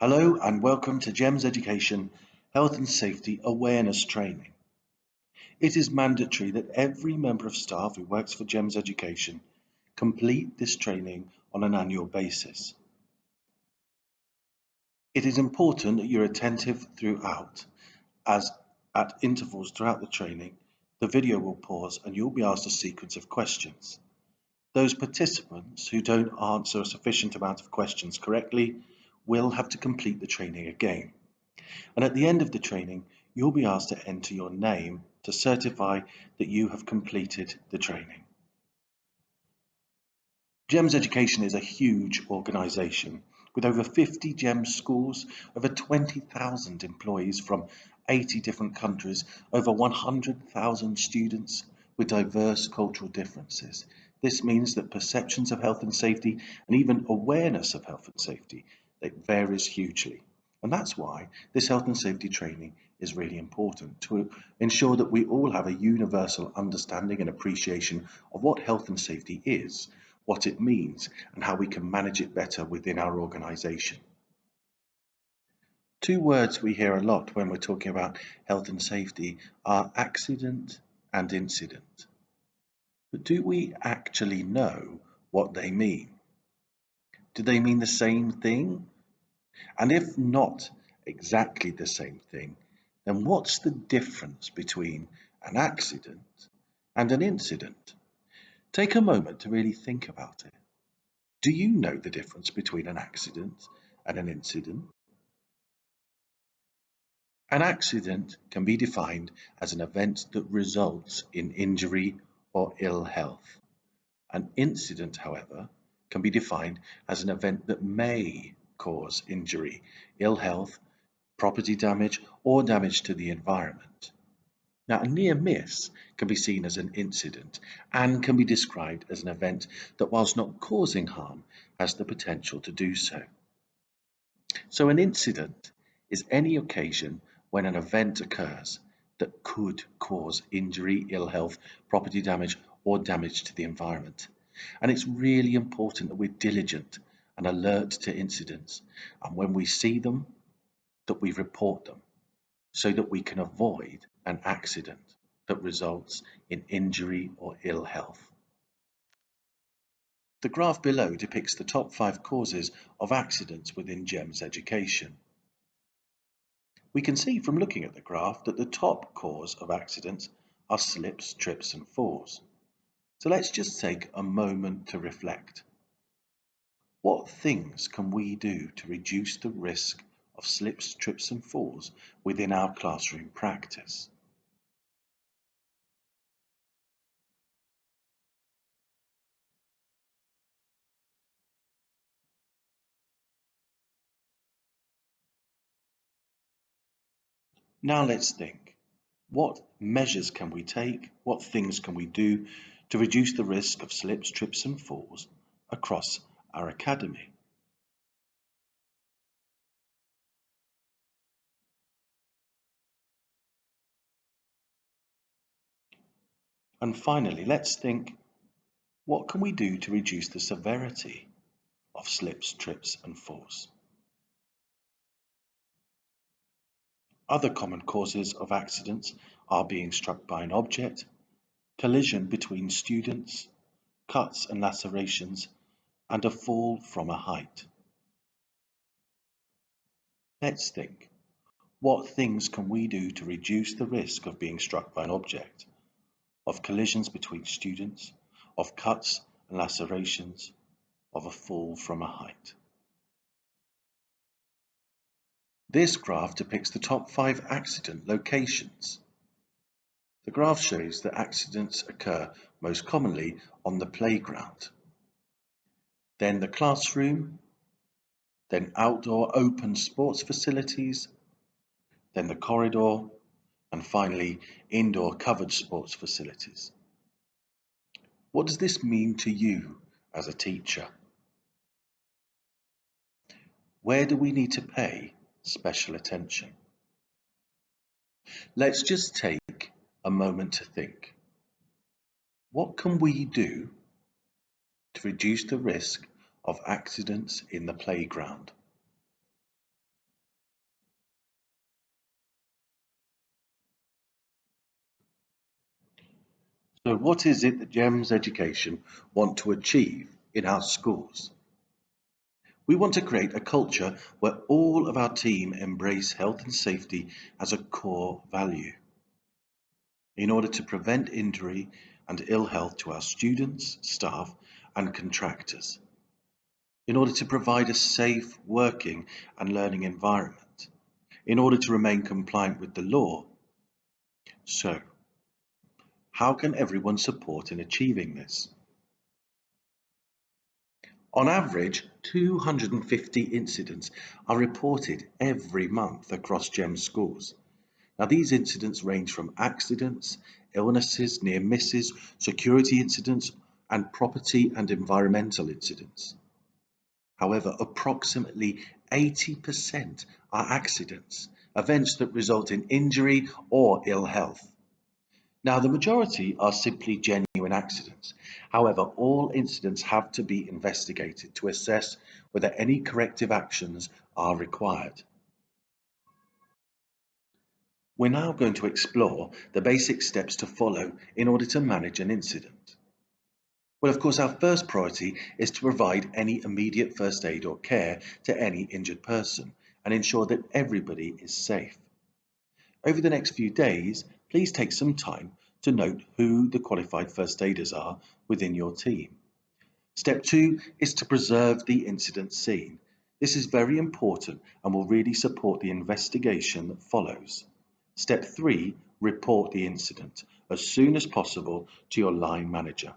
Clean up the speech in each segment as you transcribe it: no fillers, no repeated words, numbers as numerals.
Hello and welcome to GEMS Education Health and Safety Awareness Training. It is mandatory that every member of staff who works for GEMS Education complete this training on an annual basis. It is important that you're attentive throughout, as at intervals throughout the training, the video will pause and you'll be asked a sequence of questions. Those participants who don't answer a sufficient amount of questions correctly will have to complete the training again. And at the end of the training, you'll be asked to enter your name to certify that you have completed the training. GEMS Education is a huge organisation with over 50 GEMS schools, over 20,000 employees from 80 different countries, over 100,000 students with diverse cultural differences. This means that perceptions of health and safety and even awareness of health and safety, it varies hugely. And that's why this health and safety training is really important to ensure that we all have a universal understanding and appreciation of what health and safety is, what it means, and how we can manage it better within our organisation. Two words we hear a lot when we're talking about health and safety are accident and incident. But do we actually know what they mean? Do they mean the same thing? And if not exactly the same thing, then what's the difference between an accident and an incident? Take a moment to really think about it. Do you know the difference between an accident and an incident? An accident can be defined as an event that results in injury or ill health. An incident, however, can be defined as an event that may cause injury, ill health, property damage, or damage to the environment. Now, a near miss can be seen as an incident and can be described as an event that, whilst not causing harm, has the potential to do so. So, an incident is any occasion when an event occurs that could cause injury, ill health, property damage, or damage to the environment. And it's really important that we're diligent and alert to incidents, and when we see them, that we report them so that we can avoid an accident that results in injury or ill health. The graph below depicts the top 5 causes of accidents within GEMS education. We can see from looking at the graph that the top cause of accidents are slips, trips and falls. So let's just take a moment to reflect. What things can we do to reduce the risk of slips, trips and falls within our classroom practice? Now let's think. What measures can we take? What things can we do to reduce the risk of slips, trips and falls across our academy? And finally, let's think, what can we do to reduce the severity of slips, trips and falls? Other common causes of accidents are being struck by an object, collision between students, cuts and lacerations, and a fall from a height. Let's think. What things can we do to reduce the risk of being struck by an object, of collisions between students, of cuts and lacerations, of a fall from a height? This graph depicts the top 5 accident locations. The graph shows that accidents occur most commonly on the playground, then the classroom, then outdoor open sports facilities, then the corridor, and finally indoor covered sports facilities. What does this mean to you as a teacher? Where do we need to pay special attention? Let's just take a moment to think. What can we do to reduce the risk of accidents in the playground? So what is it that GEMS Education want to achieve in our schools? We want to create a culture where all of our team embrace health and safety as a core value in order to prevent injury and ill health to our students, staff, and contractors, in order to provide a safe working and learning environment, in order to remain compliant with the law. So, how can everyone support in achieving this? On average, 250 incidents are reported every month across GEM schools. Now, these incidents range from accidents, illnesses, near misses, security incidents, and property and environmental incidents. However, approximately 80% are accidents, events that result in injury or ill health. Now, the majority are simply genuine accidents. However, all incidents have to be investigated to assess whether any corrective actions are required. We're now going to explore the basic steps to follow in order to manage an incident. Well, of course, our first priority is to provide any immediate first aid or care to any injured person and ensure that everybody is safe. Over the next few days, please take some time to note who the qualified first aiders are within your team. Step 2 is to preserve the incident scene. This is very important and will really support the investigation that follows. Step 3, report the incident as soon as possible to your line manager.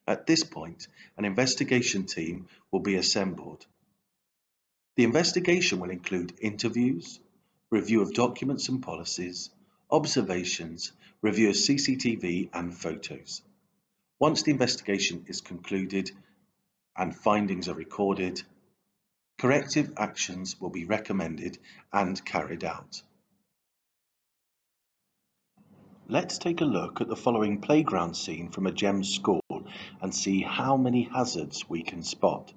At this point, an investigation team will be assembled. The investigation will include interviews, review of documents and policies, observations, review of CCTV and photos. Once the investigation is concluded and findings are recorded, corrective actions will be recommended and carried out. Let's take a look at the following playground scene from a GEMS school and see how many hazards we can spot.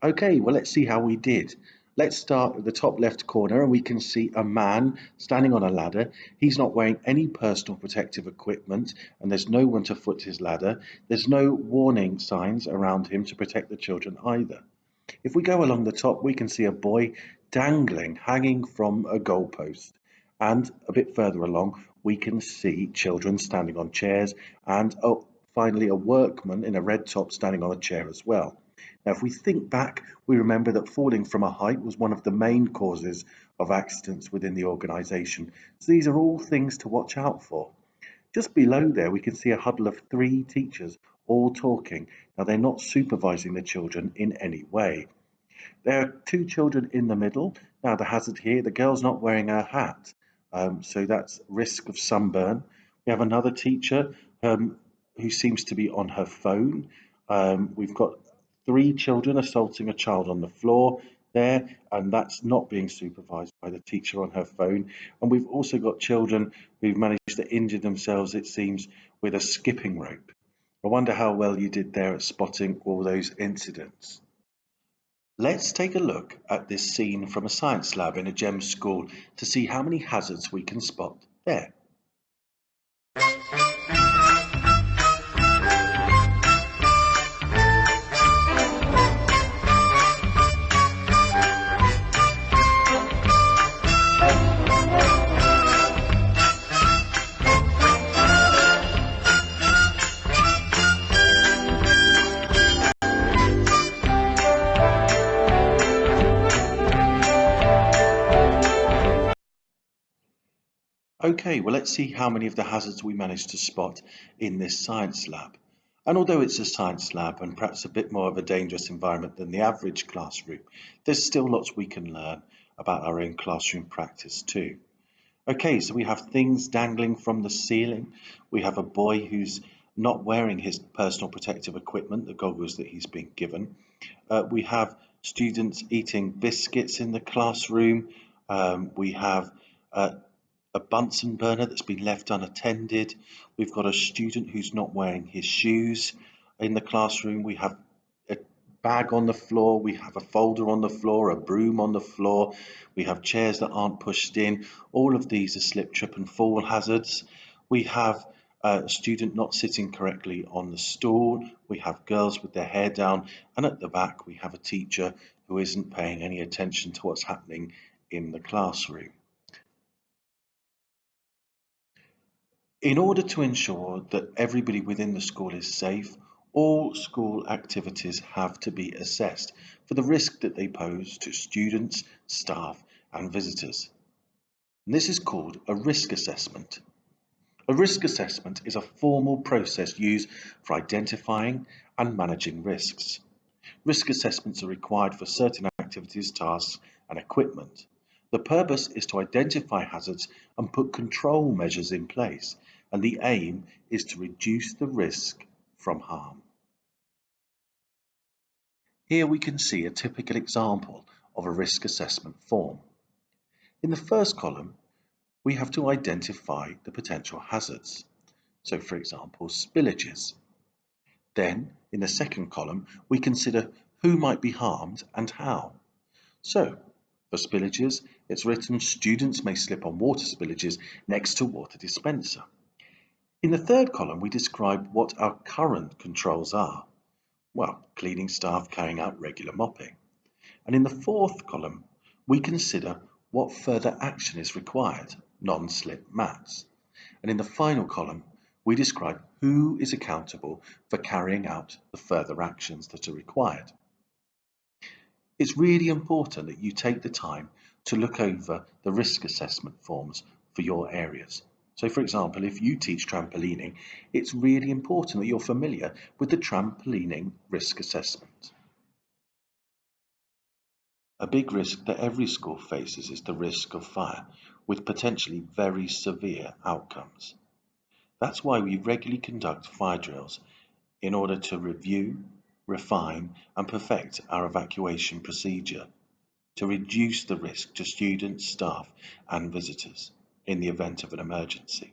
Okay, well, let's see how we did. Let's start at the top left corner and we can see a man standing on a ladder. He's not wearing any personal protective equipment and there's no one to foot his ladder. There's no warning signs around him to protect the children either. If we go along the top, we can see a boy dangling, hanging from a goalpost. And a bit further along, we can see children standing on chairs and finally a workman in a red top standing on a chair as well. Now, if we think back, we remember that falling from a height was one of the main causes of accidents within the organisation. So these are all things to watch out for. Just below there, we can see a huddle of 3 teachers all talking. Now, they're not supervising the children in any way. There are 2 children in the middle. Now, the hazard here, the girl's not wearing a hat, so that's risk of sunburn. We have another teacher who seems to be on her phone. We've got 3 children assaulting a child on the floor there, and that's not being supervised by the teacher on her phone. And we've also got children who've managed to injure themselves, it seems, with a skipping rope. I wonder how well you did there at spotting all those incidents. Let's take a look at this scene from a science lab in a GEMS school to see how many hazards we can spot there. Okay, well, let's see how many of the hazards we managed to spot in this science lab. And although it's a science lab and perhaps a bit more of a dangerous environment than the average classroom, there's still lots we can learn about our own classroom practice too. Okay, so we have things dangling from the ceiling. We have a boy who's not wearing his personal protective equipment, the goggles that he's been given. We have students eating biscuits in the classroom. We have uh, a Bunsen burner that's been left unattended. We've got a student who's not wearing his shoes in the classroom. We have a bag on the floor. We have a folder on the floor, a broom on the floor. We have chairs that aren't pushed in. All of these are slip, trip, and fall hazards. We have a student not sitting correctly on the stool. We have girls with their hair down. And at the back, we have a teacher who isn't paying any attention to what's happening in the classroom. In order to ensure that everybody within the school is safe, all school activities have to be assessed for the risk that they pose to students, staff, and visitors. And this is called a risk assessment. A risk assessment is a formal process used for identifying and managing risks. Risk assessments are required for certain activities, tasks, and equipment. The purpose is to identify hazards and put control measures in place, and the aim is to reduce the risk from harm. Here we can see a typical example of a risk assessment form. In the first column, we have to identify the potential hazards. So, for example, spillages. Then, in the second column, we consider who might be harmed and how. So, for spillages, it's written students may slip on water spillages next to water dispenser. In the third column, we describe what our current controls are. Well, cleaning staff carrying out regular mopping. And in the fourth column, we consider what further action is required, non-slip mats. And in the final column, we describe who is accountable for carrying out the further actions that are required. It's really important that you take the time to look over the risk assessment forms for your areas. So, for example, if you teach trampolining, it's really important that you're familiar with the trampolining risk assessment. A big risk that every school faces is the risk of fire, with potentially very severe outcomes. That's why we regularly conduct fire drills in order to review, refine, and perfect our evacuation procedure to reduce the risk to students, staff, and visitors in the event of an emergency.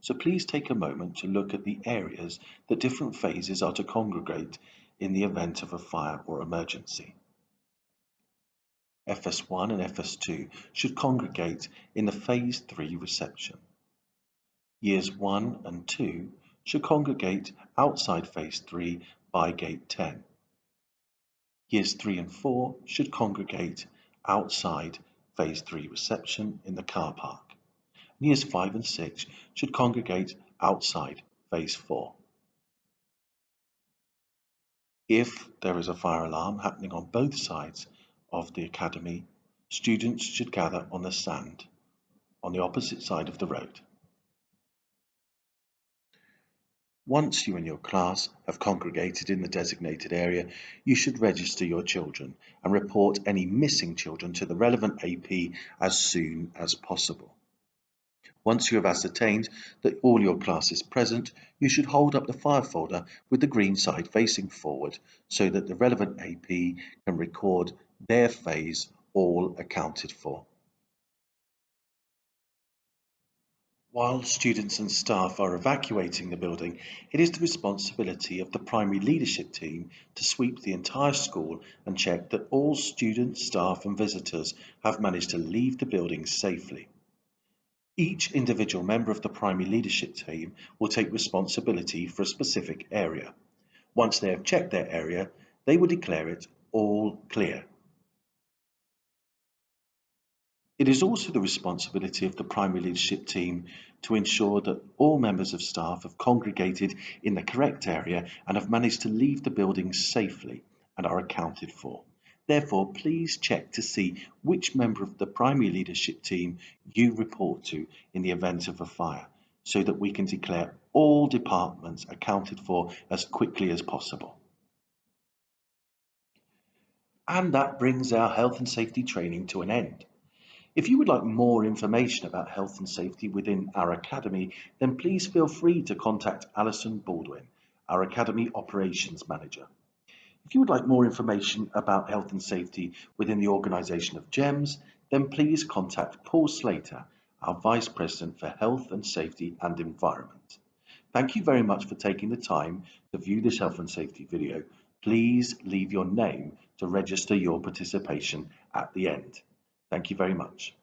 So please take a moment to look at the areas that different phases are to congregate in the event of a fire or emergency. FS1 and FS2 should congregate in the Phase 3 reception. Years 1 and 2 should congregate outside Phase 3 by Gate 10. Years 3 and 4 should congregate outside Phase 3 reception in the car park. And years 5 and 6 should congregate outside Phase 4. If there is a fire alarm happening on both sides of the academy, students should gather on the sand on the opposite side of the road. Once you and your class have congregated in the designated area, you should register your children and report any missing children to the relevant AP as soon as possible. Once you have ascertained that all your class is present, you should hold up the fire folder with the green side facing forward so that the relevant AP can record their phase all accounted for. While students and staff are evacuating the building, it is the responsibility of the primary leadership team to sweep the entire school and check that all students, staff, and visitors have managed to leave the building safely. Each individual member of the primary leadership team will take responsibility for a specific area. Once they have checked their area, they will declare it all clear. It is also the responsibility of the primary leadership team to ensure that all members of staff have congregated in the correct area and have managed to leave the building safely and are accounted for. Therefore, please check to see which member of the primary leadership team you report to in the event of a fire, so that we can declare all departments accounted for as quickly as possible. And that brings our health and safety training to an end. If you would like more information about health and safety within our Academy, then please feel free to contact Alison Baldwin, our Academy Operations Manager. If you would like more information about health and safety within the organisation of GEMS, then please contact Paul Slater, our Vice President for Health and Safety and Environment. Thank you very much for taking the time to view this health and safety video. Please leave your name to register your participation at the end. Thank you very much.